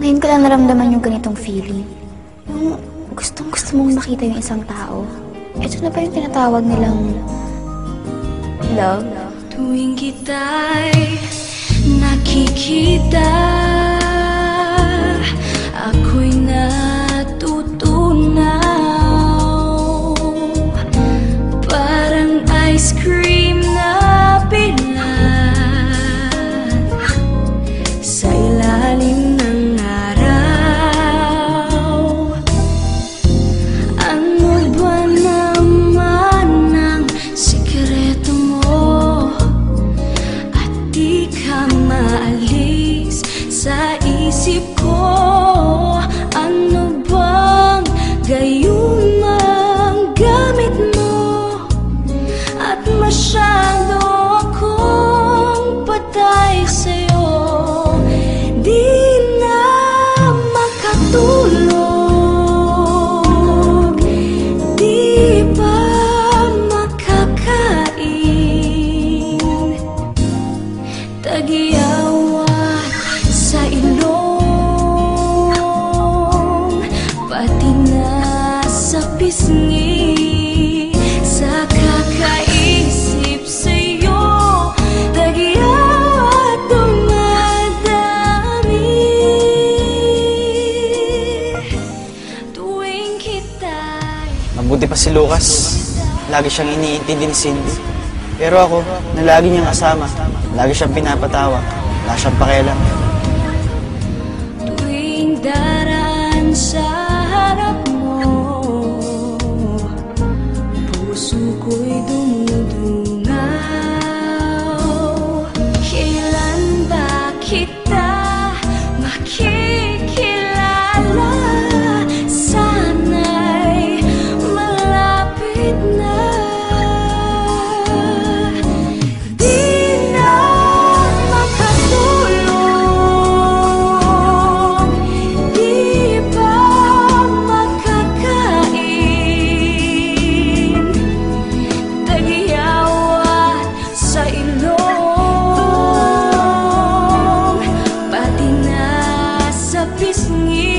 Ngayon ko lang naramdaman yung ganitong feeling. Yung gustong-gusto mong makita yung isang tao. Ito na ba yung tinatawag nilang love? Tuwing kita'y nakikita, ako'y natutunaw. Parang ice cream na bilad sa ilalim ng araw. Ano ba naman ang sikreto mo? At di ka maalis sa isip ko. Ano bang gayumang gamit mo? At masyado akong patay sa'yo. Di na makatulog, di pa makakain. Tag-iawat sa ilong, pati na sa pisngi. Sa kakaisip sa'yo, tag-iawat dumadami. Tuwing kita'y Mabuti pa si Lucas. Lagi siyang iniintindi ni Cindy. Pero ako, na lagi niyang kasama, lagi siyang pinapatawa, wala siyang pakialam. tuwing daraan sa harap mo, puso ko'y dumudungaw. Kailan ba kita makikilala? Sana'y malapit na. Di na makatulog, di pa makakain. Tag-iawat sa ilong, pati na sa pisngi.